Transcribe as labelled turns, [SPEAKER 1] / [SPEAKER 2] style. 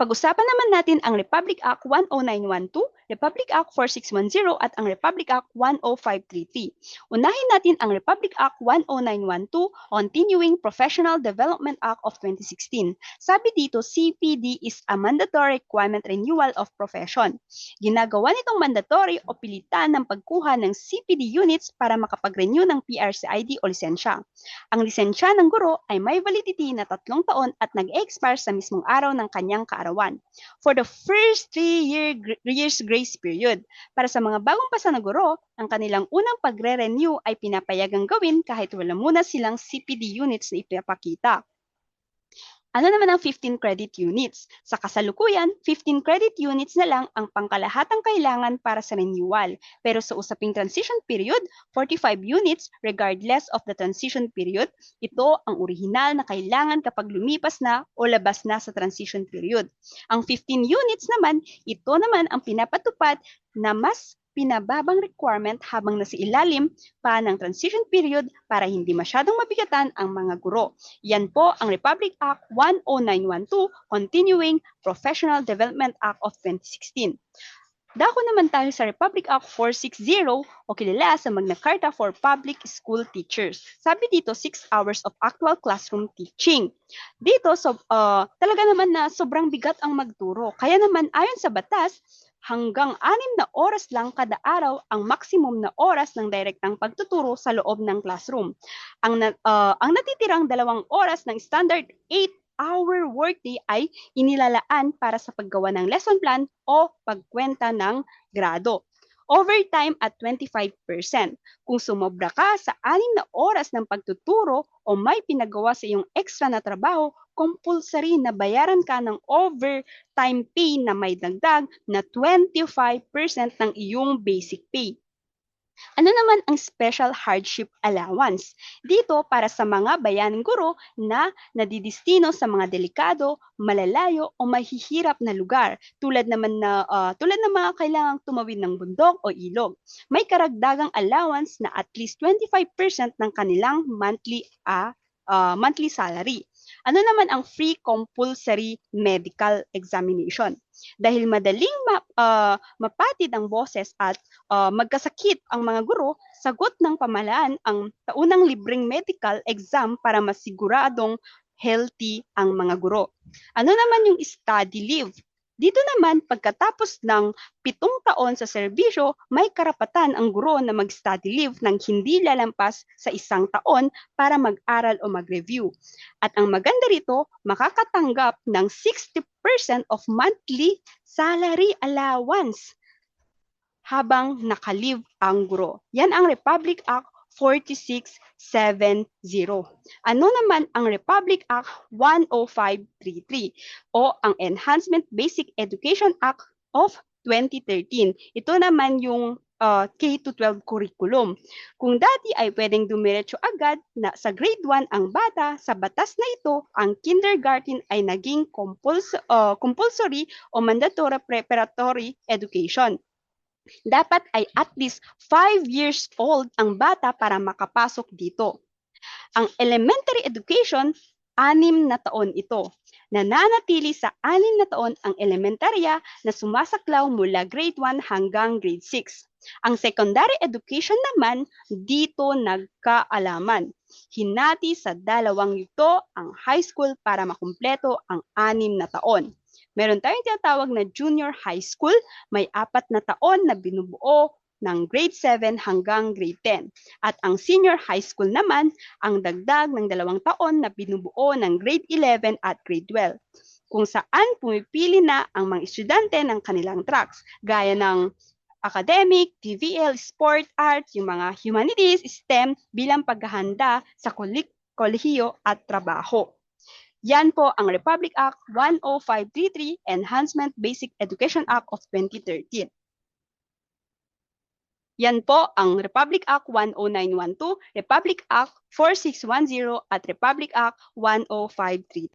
[SPEAKER 1] Pag-usapan naman natin ang Republic Act 10912, Republic Act 4610 at ang Republic Act 10533. Unahin natin ang Republic Act 10912, Continuing Professional Development Act of 2016. Sabi dito, CPD is a mandatory requirement renewal of profession. Ginagawa nitong mandatory o pilitan ng pagkuha ng CPD units para makapag-renew ng PRCID o lisensya. Ang lisensya ng guro ay may validity na 3 taon at nag-expire sa mismong araw ng kanyang kaarawan. For the first 3 years grace period, para sa mga bagong pasa na guro, ang kanilang unang pagre-renew ay pinapayagang gawin kahit wala muna silang CPD units na ipapakita. Ano naman ang 15 credit units? Sa kasalukuyan, 15 credit units na lang ang pangkalahatang kailangan para sa renewal. Pero sa usaping transition period, 45 units regardless of the transition period. Ito ang orihinal na kailangan kapag lumipas na o labas na sa transition period. Ang 15 units naman, ito naman ang pinapatupad na mas pinababang requirement habang nasa ilalim pa ng transition period para hindi masyadong mabigatan ang mga guro. Yan po ang Republic Act 10912, Continuing Professional Development Act of 2016. Dako naman tayo sa Republic Act 460 o kilala sa Magna Carta for Public School Teachers. Sabi dito, 6 hours of actual classroom teaching. Dito, talaga naman na sobrang bigat ang magturo. Kaya naman ayon sa batas, hanggang 6 na oras lang kada araw ang maximum na oras ng direktang pagtuturo sa loob ng classroom. Ang natitirang 2 oras ng standard 8-hour workday ay inilalaan para sa paggawa ng lesson plan o pagkwenta ng grado. Overtime at 25%. Kung sumobra ka sa 6 na oras ng pagtuturo o may pinagawa sa iyong extra na trabaho, compulsory na bayaran ka ng overtime pay na may dagdag na 25% ng iyong basic pay. Ano naman ang special hardship allowance? Dito para sa mga bayan guro na nadidistino sa mga delikado, malalayo o mahihirap na lugar tulad ng mga kailangang tumawid ng bundok o ilog. May karagdagang allowance na at least 25% ng kanilang monthly salary. Ano naman ang free compulsory medical examination? Dahil madaling mapatid ang boses at magkasakit ang mga guro, sagot ng pamahalaan ang taunang libreng medical exam para masiguradong healthy ang mga guro. Ano naman yung study leave? Dito naman, pagkatapos ng 7 taon sa serbisyo, may karapatan ang guro na mag-study leave ng hindi lalampas sa 1 taon para mag-aral o mag-review. At ang maganda rito, makakatanggap ng 60% of monthly salary allowance habang naka-leave ang guro. Yan ang Republic Act 4670. Ano naman ang Republic Act 10533 o ang Enhancement Basic Education Act of 2013. Ito naman yung K-12 curriculum. Kung dati ay pwedeng dumiretso agad na sa grade 1 ang bata, sa batas na ito, ang kindergarten ay naging compulsory o mandatory preparatory education. Dapat ay at least 5 years old ang bata para makapasok dito. Ang elementary education, 6 na taon ito. Nananatili sa 6 na taon ang elementarya na sumasaklaw mula grade 1 hanggang grade 6. Ang secondary education naman, dito nagkaalaman. Hinati sa 2 yugto ang high school para makumpleto ang 6 na taon. Meron tayong tinatawag na junior high school, may 4 na taon na binubuo ng grade 7 hanggang grade 10. At ang senior high school naman, ang dagdag ng 2 taon na binubuo ng grade 11 at grade 12. Kung saan pumipili na ang mga estudyante ng kanilang tracks, gaya ng academic, TVL, sport, arts, yung mga humanities, STEM bilang paghahanda sa kolehiyo at trabaho. Yan po ang Republic Act 10533, Enhancement Basic Education Act of 2013. Yan po ang Republic Act 10912, Republic Act 4610 at Republic Act 10533.